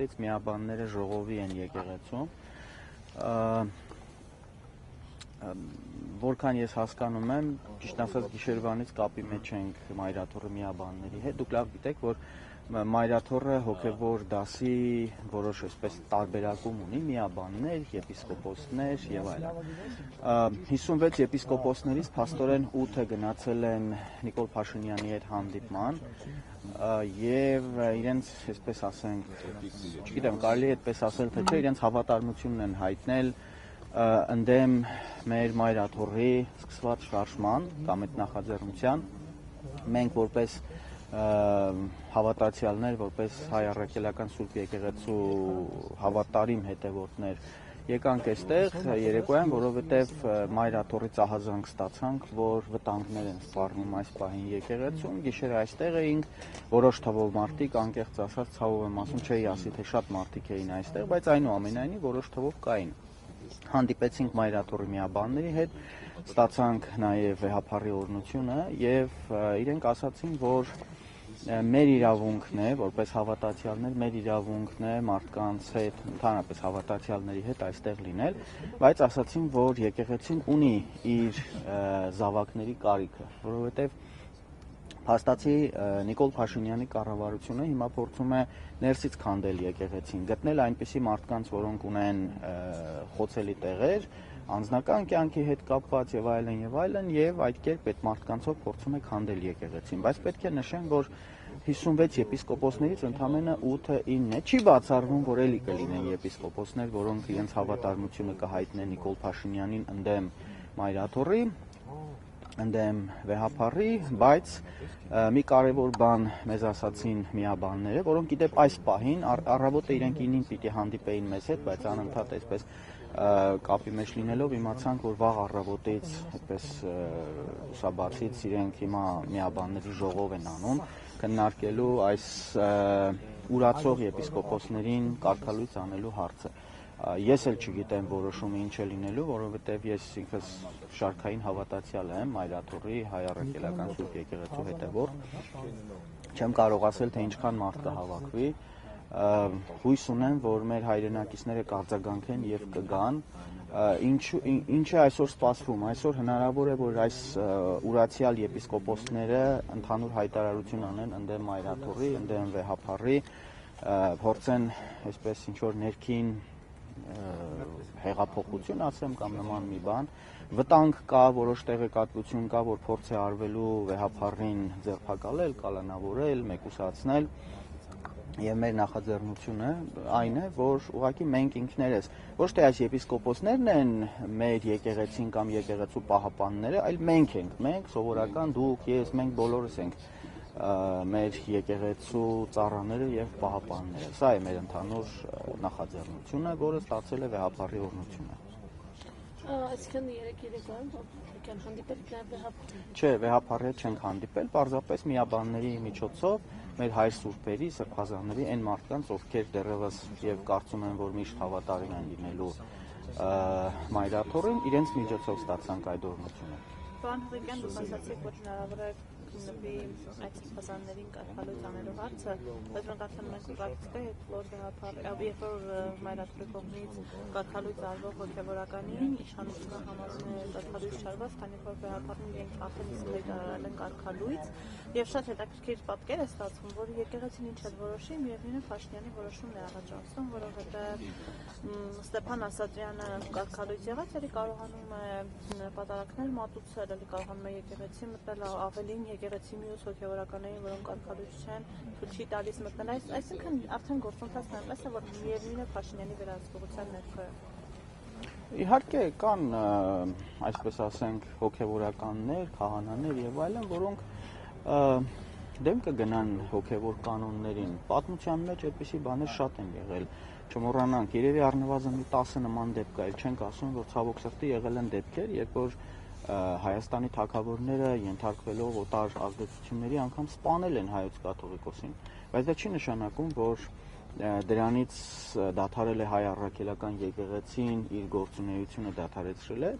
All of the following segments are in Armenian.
առավոտից միաբանները ժողովի են եկեղեցում, որքան ես հասկանում եմ, ճիշտ ասած գիշերվանից կապի մեջ ենք Մայրաթոռի միաբանների հետ, դուք լավ գիտեք, որ Մայրաթոռը հոգևոր դասի որոշ այսպես տարբերակում ունի միաբաններ, եպիսկոպոսներ եւ այլն։ 56 եպիսկոպոսներից փաստորեն 8-ը գնացել են Նիկոլ Փաշինյանի հետ հանդիպման եւ իրենց, այսպես ասենք, չգիտեմ, կարելի է այդպես ասել, թե չէ, իրենց հավատարմությունն են հայտնել ընդդեմ մեր Մայրաթոռի սկսված շարժման կամ այդ նախաձեռնության։ Մենք որպես հավատացյալներ, որպես հայ առաքելական Սուրբ Եկեղեցու հավատարիմ հետևորդներ եկանք այստեղ երեկոյան, որովհետև Մայրաթոռի ահազանգ ստացանք, որ վտանգներ են սպառնում այս պահին եկեղեցում, գիշերը այստեղ էինք, որոշ թվով մարդիկ, անկեղծ ասած, ցավով եմ ասում, չէի ասի, թե շատ մարդիկ էին այստեղ, բայց այնուամենայնիվ որոշ թվով կային։ Հանդիպեցինք Մայրաթոռի միաբանների հետ, ստացանք նաև վեհափառի օրհնությունը եւ իրենք ասացին, որ մեր իրավունքն է, որպես հավատացյալներ, մեր իրավունքն է մարդկանց հետ, ընդհանրապես հավատացյալների հետ այստեղ լինել, բայց ասացին, որ եկեղեցին ունի իր զավակների կարիքը, որովհետև փաստացի Նիկոլ Փաշինյանի կառավարությունը հիմա փորձում է ներսից քանդել եկեղեցին, գտնել այնպիսի մարդկանց, որոնք ունեն խոցելի տեղեր, անձնական կյանքի հետ կապված եւ այլն եւ այդ կերպ այդ մարդկանցով փորձում է քանդել եկեղեցին, բայց պետք է նշեմ, որ 56 եպիսկոպոսներից ընդամենը 8-ը 9-ը չի բացառվում, որ էլի կլինեն եպիսկոպոսներ, որոնք իրենց հավատարմությունը կհայտնեն Նիկոլ Փաշինյանին ընդդեմ Մայրաթոռի, ընդդեմ վեհափառի, բայց մի կարևոր բան մեզ ասացին միաբանները, որոնք գիտեք այս պահին առավոտը իրենք 9-ին պիտի հանդիպեին մեզ հետ, բայց անընդհատ այսպես կապի մեջ լինելով իմացանք, որ վաղ առավոտից այդպես ուսաբացից իրենք հիմա միաբանների ժողով են անում, քննարկելու այս ուրացող եպիսկոպոսներին կարգալույց անելու հարցը։ Ես էլ չգիտեմ որոշումը ինչ է լինելու, որովհետև ես ինքս շարքային հավատացյալ եմ Մայրաթոռի հայ առաքելական Սուրբ Եկեղեցու հետևորդ, չեմ կարող ասել, թե ինչքան մարդ կհավաքվի, հույս ունեմ, որ մեր հայրենակիցները կարձագանքեն եւ կգան, ինչ է այսօր սպասվում, այսօր հնարավոր է, որ այս ուրացյալ եպիսկոպոսները ընդհանուր հայտարարություն անեն ընդդեմ Մայրաթոռի, ընդդեմ վեհափառի, փորձեն այսպես ինչ որ ներքին հեղափոխություն ասեմ կամ նման մի բան, վտանգ կա, որոշ տեղեկատվություն կա, որ փորձ է արվելու վեհափառին ձերբակալել, կալանավորել, մեկուսացնել եւ մեր նախաձեռնությունը այն է, որ ուղղակի մենք ինքներս ոչ թե այս եպիսկոպոսներն են մեր եկեղեցին կամ եկեղեցու պահապանները, այլ մենք ենք, մենք սովորական դուք, ես, մենք բոլորս ենք մեր եկեղեցու ծառաները եւ պահապանները։ Սա է մեր ընդհանուր նախաձեռնությունը, որը ստացել է վեհափառի օրհնությունը։ Այսինքն երեկոյան հանդիպել վեհափառի։ Չէ, վեհափառի հետ չենք հանդիպել, պարզապես միաբանների միջոցով մեր հայր սուրբերի, սրբազանների այն մարդկանց, ովքեր դեռևս եւ կարծում են, որ միշտ հավատարիմ են լինելու Մայրաթոռին, իրենց միջոցով ստացանք այդ օրհնությունը։ Պարոն Հղիկյան, դուք ասացիք, որ հնարավոր է նպի այդ սրբազաններին կարգալույց անելու հարցը, բայց մենք արդեն մենք ուղղակի որ երբ որ Մայրաթոռի կողմից կարգալույց արվող հոգևորականին իշխանությունը համարում է կարգալույց չարված, քանի որ վեհափառին իրենք արդեն իսկ հայտարարել են կարգալույց, եւ շատ հետաքրքիր պատկեր է ստացվում, որ եկեղեցին ինչ էլ որոշի, միևնույն է Փաշինյանի որոշումն է առաջացնում, որովհետեւ Ստեփան Ասատրյանը կարգալույց եղած էլի կարողանում է պատարակներ մատուցել, էլի կարողանում է եկեղեցի մտնել ավելին եկեղեցի մյուս հոգևորականներին, որոնք կարգալույց չեն, ցույց չի տալիս մտնել, այսինքն արդեն գործընթացն այնպես է, որ միևնույն է Փաշինյանի վերահսկողության ներքո է։ Իհարկե կան, այսպես ասենք, հոգևորականներ, քահանաներ եւ այլն, որոնք դեմ կգնան հոգևոր կանոններին։ Պատմության մեջ այդպիսի բաներ շատ են եղել։ Չմոռանանք, երևի առնվազն 10 նման դեպք կա, չենք ասում, որ ցավոք սրտի եղել են դեպքեր, երբ որ Հայաստանի թագավորները ենթարկվելով օտար ազդեցությունների անգամ սպանել են հայոց կաթողիկոսին, բայց դա չի նշանակում, որ դրանից դադարել է հայ առաքելական եկեղեցին իր գործունեությունը դադարեցրել է,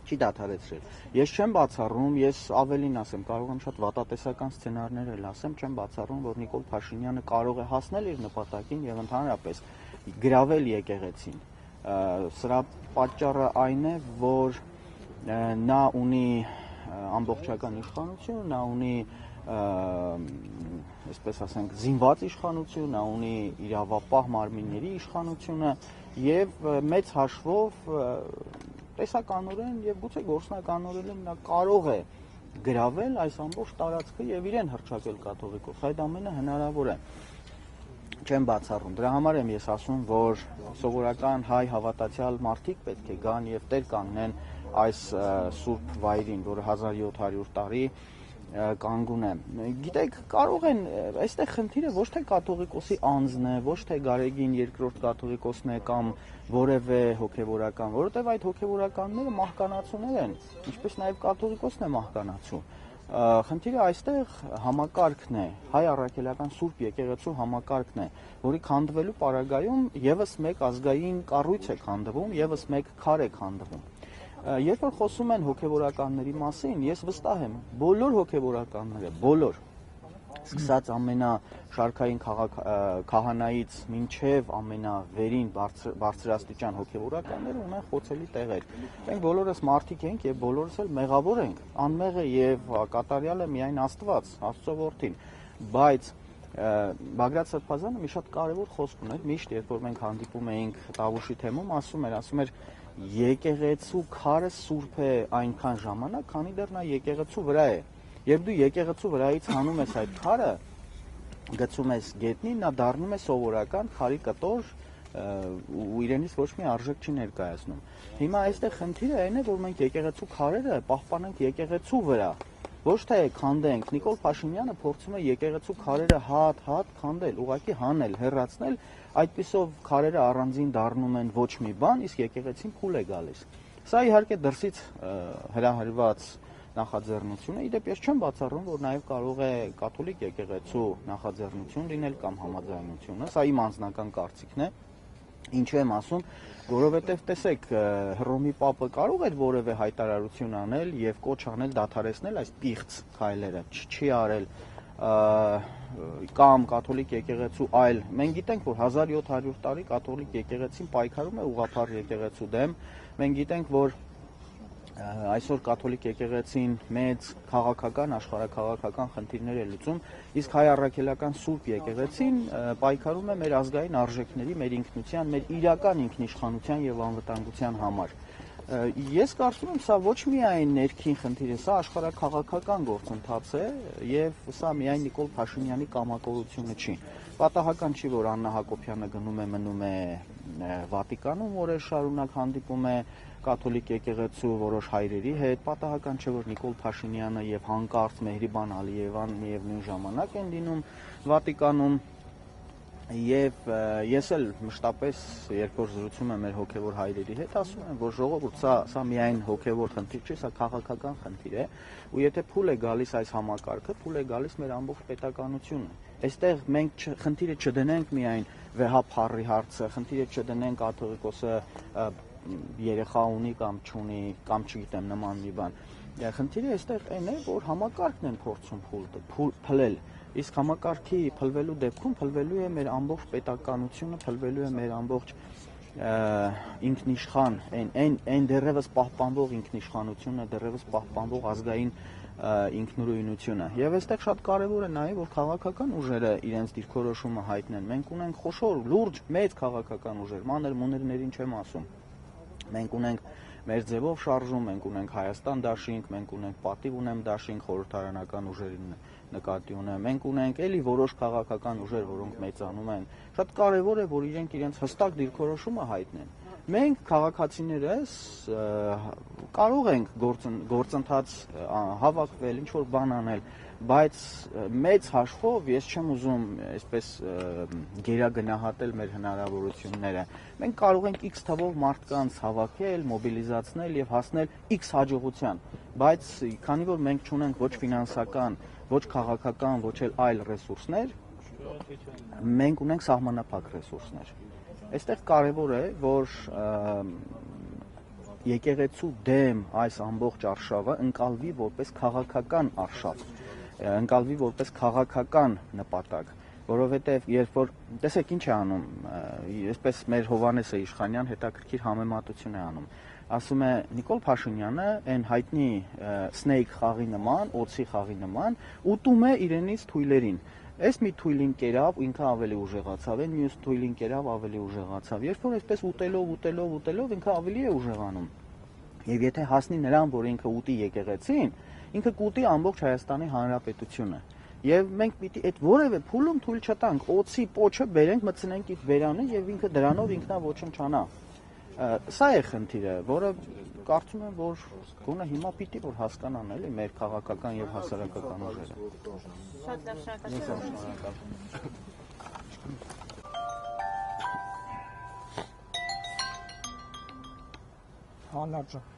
Չի դադարեցրել։ Ես չեմ բացառում, ես ավելին ասեմ, կարող եմ շատ վատատեսական սցենարներ էլ ասեմ, չեմ բացառում, որ Նիկոլ Փաշինյանը կարող է հասնել իր նպատակին եւ ընդհանրապես գրավել եկեղեցին։ Սրա պատճառը այն է, որ նա ունի ամբողջական իշխանություն, նա ունի այսպես ասենք զինված իշխանություն, նա ունի իրավապահ մարմինների իշխանությունը եւ մեծ հաշվով տեսականորեն եւ գուցե գործնականորեն նա կարող է գրավել այս ամբողջ տարածքը եւ իրեն հռչակել կաթողիկոս։ Այդ ամենը հնարավոր է։ Չեմ բացառում։ Դրա համար եմ ես ասում, որ սովորական հայ հավատացյալ մարդիկ պետք է գան եւ տեր կանգնեն այս սուրբ վայրին, որը 1700 տարի կանգուն է։ Գիտեք, կարող են, այստեղ խնդիրը ոչ թե կաթողիկոսի անձն է, ոչ թե Գարեգին երկրորդ կաթողիկոսն է կամ որևէ հոգևորական, որովհետև այդ հոգևորականները մահկանացուներ են, ինչպես նաև կաթողիկոսն է մահկանացու։ Խնդիրը այստեղ համակարգն է, հայ առաքելական սուրբ եկեղեցու համակարգն է, որի քանդվելու պարագայում եւս մեկ ազգային կառույց է քանդվում, եւս մեկ քար է քանդվում։ Երբ որ խոսում են հոգևորականների մասին, ես վստահ եմ, բոլոր հոգևորականները, բոլոր, սկսած ամենաշարքային քահանայից մինչև ամենավերին բարձրաստիճան հոգևորականները ունեն խոցելի տեղեր։ Մենք բոլորս մարդիկ ենք եւ բոլորս էլ մեղավոր ենք, անմեղ է եւ կատարյալ է միայն Աստված, Աստծո որդին, բայց Բագրատ Սրբազանը մի շատ կարևոր խոսք ուներ, միշտ երբ որ մենք հանդիպում էինք Տավուշի թեմում, ասում էր եկեղեցու քարը սուրբ է այնքան ժամանակ, քանի դեռ նա եկեղեցու վրա է։ Երբ դու եկեղեցու վրայից հանում ես այդ քարը, գցում ես գետնին, նա դառնում է սովորական քարի կտոր ու իրենից ոչ մի արժեք չի ներկայացնում։ Հիմա այստեղ խնդիրը այն է, որ մենք եկեղեցու քարերը պահպանենք եկեղեցու վրա, ոչ թե քանդենք։ Նիկոլ Փաշինյանը փորձում է եկեղեցու քարերը հատ քանդել, ուղղակի հանել, հեռացնել, այդպիսով քարերը առանձին դառնում են ոչ մի բան, իսկ եկեղեցին փուլ է գալիս։ Սա իհարկե դրսից հրահրված նախաձեռնություն է, իդեպ ես չեմ բացառում, որ նաև կարող է կաթոլիկ եկեղեցու նախաձեռնություն լինել կամ համաձայնությունը, սա իմ անձնական կարծիքն է։ Ինչու եմ ասում, որովհետև տեսեք, Հռոմի Պապը կարող էր որևէ հայտարարություն անել եւ կոչ անել դադարեցնել այս պիղծ քայլերը, չի արել կամ կաթոլիկ եկեղեցու այլ։ Մենք գիտենք, որ 1700 տարի կաթոլիկ եկեղեցին պայքարում է ուղղափառ եկեղեցու դեմ։ Մենք գիտենք, որ այսօր կաթոլիկ եկեղեցին մեծ քաղաքական, աշխարհաքաղաքական խնդիրներ է լուծում, իսկ հայ առաքելական սուրբ եկեղեցին պայքարում է մեր ազգային արժեքների, մեր ինքնության, մեր իրական ինքնիշխանության եւ անվտանգության համար։ Ես կարծում եմ, սա ոչ միայն ներքին խնդիր է, սա աշխարհաքաղաքական գործընթաց է եւ սա միայն Նիկոլ Փաշինյանի կամակորությունը չի։ Պատահական չի, որ Աննա Հակոբյանը գնում է մնում է Վատիկանում, որը շարունակ հանդիպում է կաթոլիկ եկեղեցու որոշ հայրերի հետ, պատահական չէ, որ Նիկոլ Փաշինյանը եւ հանկարծ Մեհրիբան Ալիևան միևնույն ժամանակ են լինում Վատիկանում։ Եվ ես էլ մշտապես, երբ որ զրուցում եմ մեր հոգևոր հայրերի հետ, ասում եմ, որ ժողովուրդ, սա միայն հոգևոր խնդիր չէ, սա քաղաքական խնդիր է, ու եթե փուլ է գալիս այս համակարգը, փուլ է գալիս մեր ամբողջ պետականությունը։ Այստեղ մենք խնդիրը չդնենք միայն վեհափառի հարցը, խնդիրը չդնենք կաթողիկոսը երեխա ունի կամ չունի, կամ չգիտեմ նման մի բան։ Խնդիրը այստեղ այն է, որ համակարգն են փորձում փլել, իսկ համակարգի փլվելու դեպքում փլվելու է մեր ամբողջ պետականությունը, փլվելու է մեր ամբողջ ինքնիշխան, այն դեռևս պահպանվող ինքնիշխանությունը, դեռևս պահպանվող ազգային ինքնուրույնությունը։ Եվ այստեղ շատ կարևոր է նաև, որ քաղաքական ուժերը իրենց դիրքորոշումը հայտնեն։ Մենք ունենք խոշոր, լուրջ, մեծ քաղաքական ուժեր, մանր-մունիրներին չեմ ասում։ Մենք ունենք մեր ձևով շարժում, մենք ունենք Հայաստան դաշինք, մենք ունենք Պատիվ ունեմ դաշինք, խորհրդարանական ուժերին նկատի ունեմ, մենք ունենք էլի որոշ քաղաքական ուժեր, որոնք մեծանում են։ Շատ կարևոր է, որ իրենք իրենց հստակ դիրքորոշումը հայտնեն։ Մենք քաղաքացիներս կարող ենք գործընթաց հավաքվել, ինչ-որ բան անել, բայց մեծ հաշվով ես չեմ ուզում այսպես գերագնահատել մեր հնարավորությունները։ Մենք կարող ենք X թվով մարդկանց հավաքել, մոբիլիզացնել եւ հասնել X հաջողության, բայց քանի որ մենք չունենք ոչ ֆինանսական, ոչ քաղաքական, ոչ էլ այլ ռեսուրսներ, մենք ունենք սահմանափակ ռեսուրսներ։ Այստեղ կարևոր է, որ եկեղեցու դեմ այս ամբողջ արշավը ընկալվի որպես քաղաքական արշավ, ընկալվի որպես քաղաքական նպատակ, որովհետև երբ որ տեսեք ինչ է անում, այսպես մեր Հովհաննեսը Իշխանյան հետաքրքիր համեմատություն է անում, ասում է Նիկոլ Փաշինյանը այն հայտնի Snake խաղի նման, օձի խաղի նման ուտում է իրենից թույլերին, այս մի թույլին կերավ, ինքը ավելի ուժեղացավ, այն մյուս թույլին կերավ, ավելի ուժեղացավ, երբ որ այսպես ուտելով ինքը ավելի է ուժեղանում, եւ եթե հասնի նրան, որ ինքը ուտի եկեղեցին, ինքը կուտի ամբողջ Հայաստանի Հանրապետությունը։ Եվ մենք պիտի այդ որևէ փուլում թույլ չտանք, օձի պոչը բերենք, մտցնենք իր վերանը եւ ինքը դրանով ինքնաոչնչանա։ Սա է խնդիրը, որը կարծում եմ, որ գոնե հիմա պիտի որ հասկանան էլի մեր քաղաքական եւ հասարակական ուժերը։ Շատ լավ, շնորհակալ։ Հաննաճ